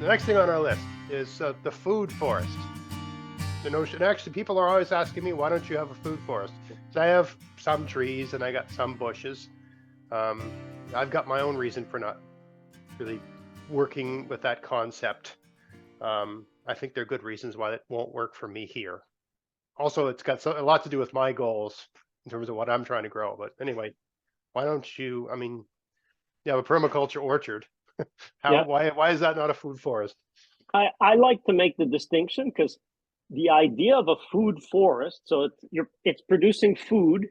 the next thing on our list is the food forest. The notion, actually, people are always asking me, why don't you have a food forest? So I have some trees and I got some bushes. I've got my own reason for not really working with that concept. I think there are good reasons why it won't work for me here. Also, it's got a lot to do with my goals in terms of what I'm trying to grow. But anyway, why don't you, I mean, you have a permaculture orchard. Yeah, Why is that not a food forest? I like to make the distinction because the idea of a food forest, so it's producing food.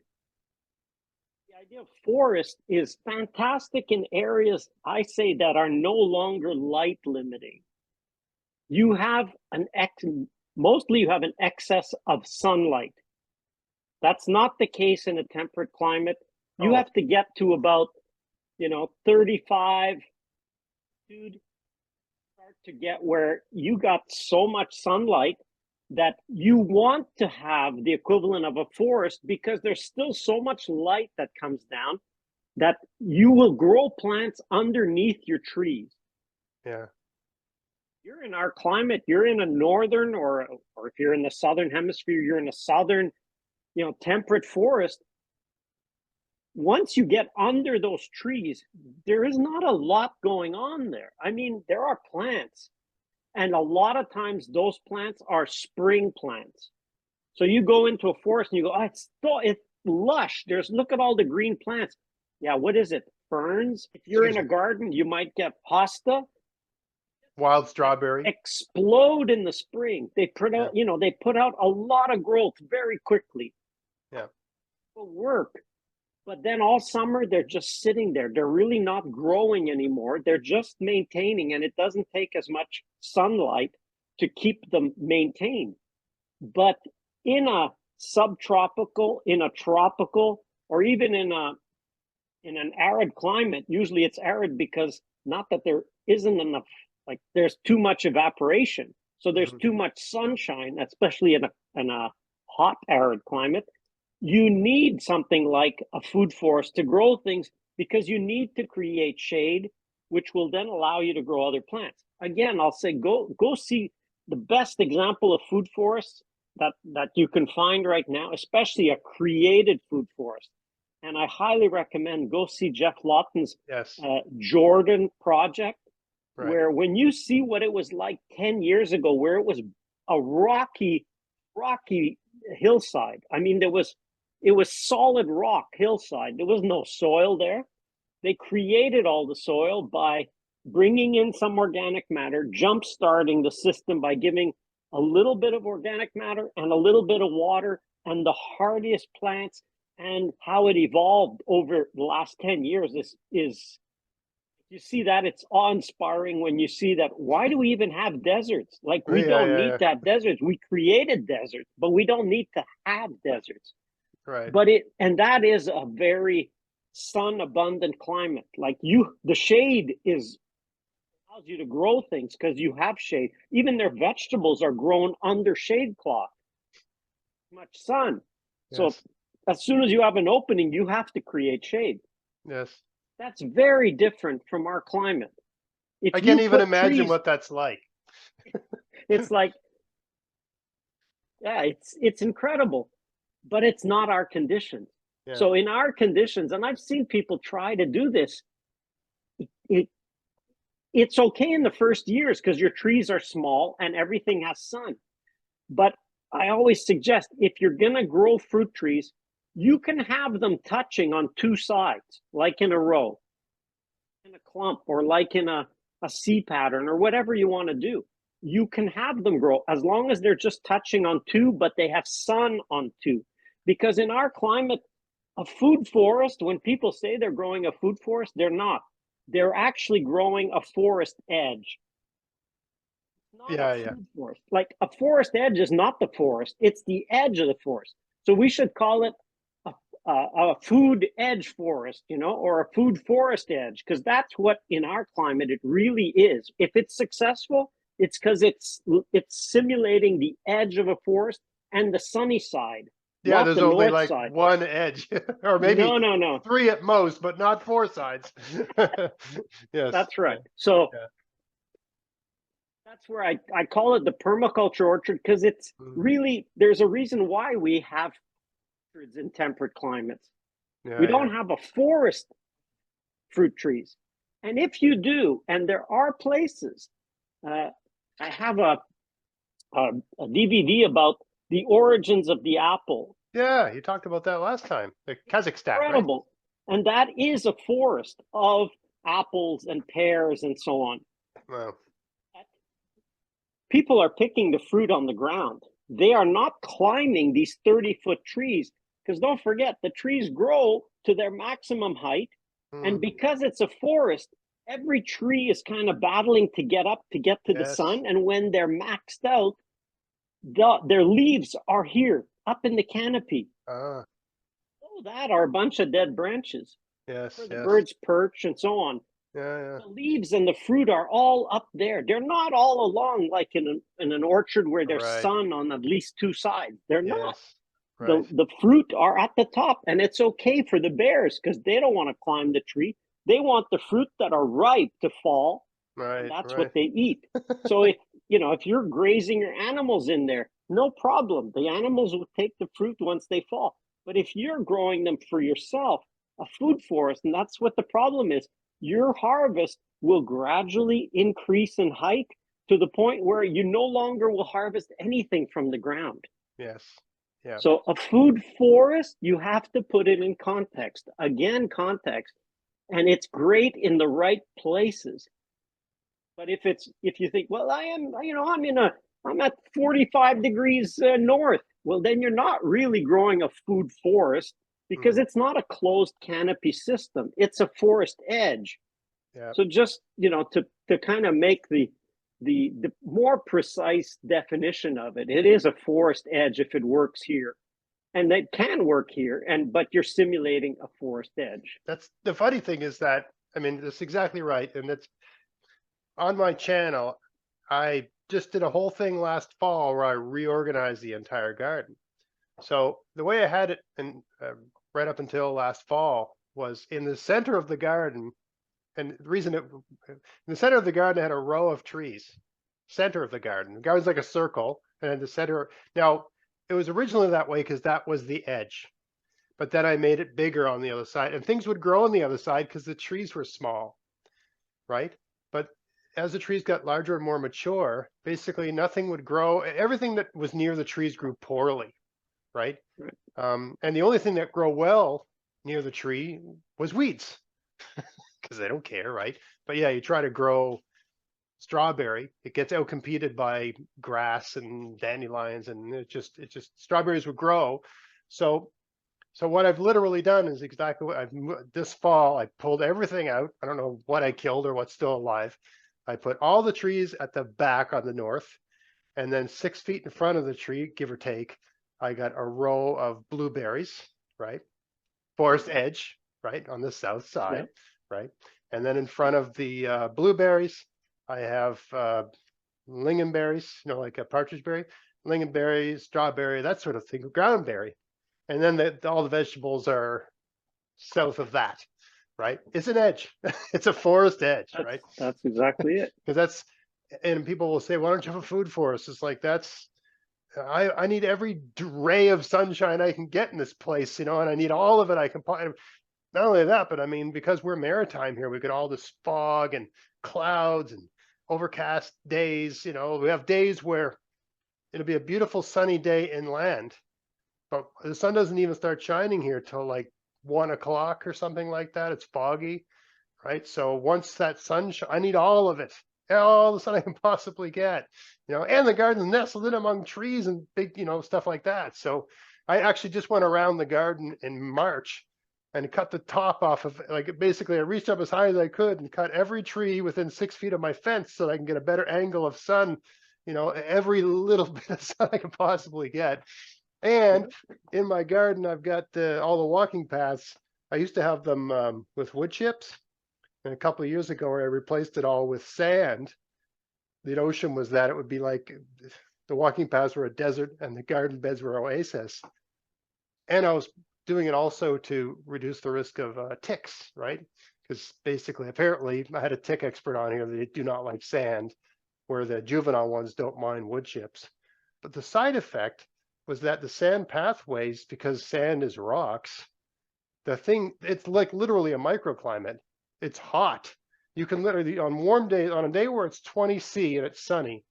The idea of forest is fantastic in areas I say that are no longer light limiting. You have mostly you have an excess of sunlight. That's not the case in a temperate climate. You Oh, have to get to about 35 dude start to get where you got so much sunlight that you want to have the equivalent of a forest because there's still so much light that comes down that you will grow plants underneath your trees. yeah. You're in our climate, you're in a northern or if you're in the southern hemisphere, you're in a southern, temperate forest. Once you get under those trees, there is not a lot going on there. I mean, there are plants, and a lot of times those plants are spring plants. So you go into a forest and you go, it's lush. Look at all the green plants. Yeah, what is it? Ferns. If you're in Excuse a me. garden, you might get hosta Wild strawberry. explode in the spring. They put Yeah, out, they put out a lot of growth very quickly. yeah, Will work. But then all summer they're just sitting there. They're really not growing anymore. They're just maintaining, and it doesn't take as much sunlight to keep them maintained. But in a subtropical, in a tropical, or even in an arid climate, usually it's arid because not that there isn't enough, like there's too much evaporation. So there's hmm, too much sunshine, especially in a hot arid climate. You need something like a food forest to grow things because you need to create shade, which will then allow you to grow other plants. Again, I'll say go see the best example of food forests that you can find right now, especially a created food forest. And I highly recommend go see Jeff Lawton's yes, Jordan project, right. where when you see what it was like 10 years ago, where it was a rocky hillside. I mean, it was solid rock hillside. There was no soil there. They created all the soil by bringing in some organic matter, jump starting the system by giving a little bit of organic matter and a little bit of water and the hardiest plants. And how it evolved over the last 10 years is you see that it's awe-inspiring when you see that. Why do we even have deserts? Like, Yeah, we don't yeah, need yeah. to have deserts. We created deserts, but we don't need to have deserts. Right. And that is a very sun abundant climate. Like, the shade is allows you to grow things because you have shade. Even their vegetables are grown under shade cloth, much sun. So Yes, as soon as you have an opening, you have to create shade. yes. That's very different from our climate. If I can't you even put imagine trees, what that's like. it's like, yeah, it's incredible, but it's not our conditions. Yeah, So in our conditions, and I've seen people try to do this, it it's okay in the first years because your trees are small and everything has sun. But I always suggest if you're going to grow fruit trees, you can have them touching on two sides, like in a row, in a clump, or like in a C pattern, or whatever you want to do. You can have them grow as long as they're just touching on two, but they have sun on two. Because in our climate, a food forest, when people say they're growing a food forest, they're not. They're actually growing a forest edge. It's not a yeah, yeah. food forest. Like, a forest edge is not the forest, it's the edge of the forest. So we should call it a food edge forest, or a food forest edge, because that's what in our climate it really is. If it's successful, it's because it's simulating the edge of a forest and the sunny side, Yeah, not there's the only north like side. one edge, or maybe No, no, no. three at most, but not four sides. Yes. That's right. So Yeah. That's where I call it the permaculture orchard, because it's Mm. really, there's a reason why we have orchards in temperate climates. We Yeah, yeah, don't have a forest fruit trees. And if you do, and there are places, I have a DVD about the origins of the apple. yeah. You talked about that last time. The Kazakhstan, right? Incredible. And that is a forest of apples and pears and so on. Wow. People are picking the fruit on the ground. They are not climbing these 30-foot trees, because don't forget, the trees grow to their maximum height. And Mm. because it's a forest, every tree is kind of battling to get up to get to the Yes. sun. And when they're maxed out, their leaves are here up in the canopy. Ah, Below that are a bunch of dead branches yes, where the yes. birds perch and so on. Yeah, yeah. The leaves and the fruit are all up there. They're not all along like in an orchard where there's Right. sun on at least two sides. They're not. Yes. Right. The fruit are at the top, and it's okay for the bears because they don't want to climb the tree. They want the fruit that are ripe to fall, and Right. that's Right. what they eat. So if you're grazing your animals in there, no problem. The animals will take the fruit once they fall. But if you're growing them for yourself, a food forest, and that's what the problem is, your harvest will gradually increase in height to the point where you no longer will harvest anything from the ground. Yes. Yeah. So a food forest, you have to put it in context. Again, context. And it's great in the right places. But if you think, well, I'm at 45 degrees north. Well, then you're not really growing a food forest, because Mm. it's not a closed canopy system. It's a forest edge. Yeah. So just, to kind of make the more precise definition of it, it is a forest edge if it works here. And that can work here, but you're simulating a forest edge. That's the funny thing is that, I mean, that's exactly right. And it's on my channel. I just did a whole thing last fall where I reorganized the entire garden. So the way I had it, and right up until last fall, was in the center of the garden. And the reason in the center of the garden, I had a row of trees. Center of the garden. The garden's like a circle, and in the center. Now, it was originally that way because that was the edge. But then I made it bigger on the other side, and things would grow on the other side because the trees were small, right? But as the trees got larger and more mature, basically nothing would grow. Everything that was near the trees grew poorly, right? Right. And the only thing that grew well near the tree was weeds, because they don't care, right? But yeah, you try to grow strawberry, it gets outcompeted by grass and dandelions, and it just strawberries would grow. So what I've literally done is exactly what this fall I pulled everything out. I don't know what I killed or what's still alive. I put all the trees at the back on the north, and then 6 feet in front of the tree, give or take, I got a row of blueberries, right? Forest edge, right, on the south side, Yeah. right? And then in front of the blueberries, I have lingonberries, like a partridge berry, lingonberry, strawberry, that sort of thing, groundberry. And then all the vegetables are south of that, right? It's an edge. It's a forest edge, right? That's exactly it. Because and people will say, why don't you have a food forest? It's like, I need every ray of sunshine I can get in this place, and I need all of it I can. Not only that, but I mean, because we're maritime here, we get all this fog and clouds and overcast days. We have days where it'll be a beautiful sunny day inland, but the sun doesn't even start shining here till like 1 o'clock or something like that. It's foggy, right? So once that I need all of it, all the sun I can possibly get, and the garden's nestled in among trees and big, stuff like that. So I actually just went around the garden in March and cut the top off of, like, basically I reached up as high as I could and cut every tree within 6 feet of my fence so that I can get a better angle of sun, every little bit of sun I can possibly get. And in my garden, I've got all the walking paths. I used to have them with wood chips. And a couple of years ago, I replaced it all with sand. The notion was that it would be like the walking paths were a desert and the garden beds were oasis. And I was doing it also to reduce the risk of ticks, right? Because basically, apparently, I had a tick expert on here. They do not like sand. where the juvenile ones don't mind wood chips. But the side effect was that the sand pathways, because sand is rocks, it's like literally a microclimate. It's hot. You can literally, on warm days, on a day where it's 20 C and it's sunny,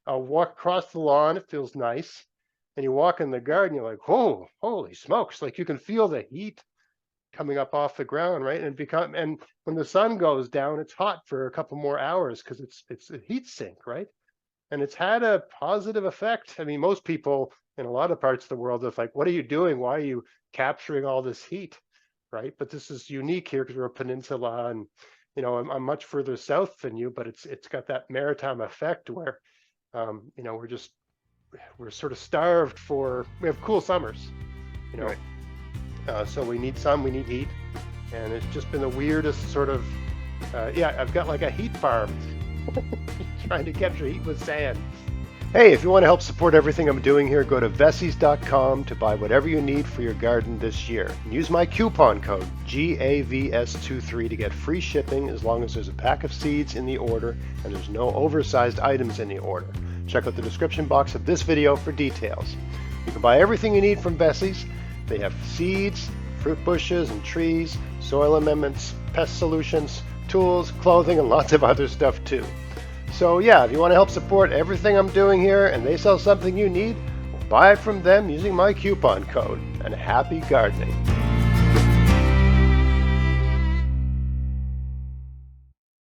I'll walk across the lawn, it feels nice. And you walk in the garden, you're like, whoa, holy smokes. Like you can feel the heat coming up off the ground, right? And when the sun goes down, it's hot for a couple more hours because it's a heat sink, right? And it's had a positive effect. I mean, most people in a lot of parts of the world are like, what are you doing? Why are you capturing all this heat, right? But this is unique here because we're a peninsula, and I'm much further south than you, but it's got that maritime effect where we're sort of starved we have cool summers, Right. So we need sun, we need heat, and it's just been the weirdest sort of, I've got like a heat farm trying to capture heat with sand. Hey, if you want to help support everything I'm doing here, go to Vessies.com to buy whatever you need for your garden this year. And use my coupon code GAVS23 to get free shipping as long as there's a pack of seeds in the order and there's no oversized items in the order. Check out the description box of this video for details. You can buy everything you need from Vessies. They have seeds, fruit bushes and trees, soil amendments, pest solutions, tools, clothing, and lots of other stuff too. So yeah, if you want to help support everything I'm doing here and they sell something you need, buy it from them using my coupon code, and happy gardening.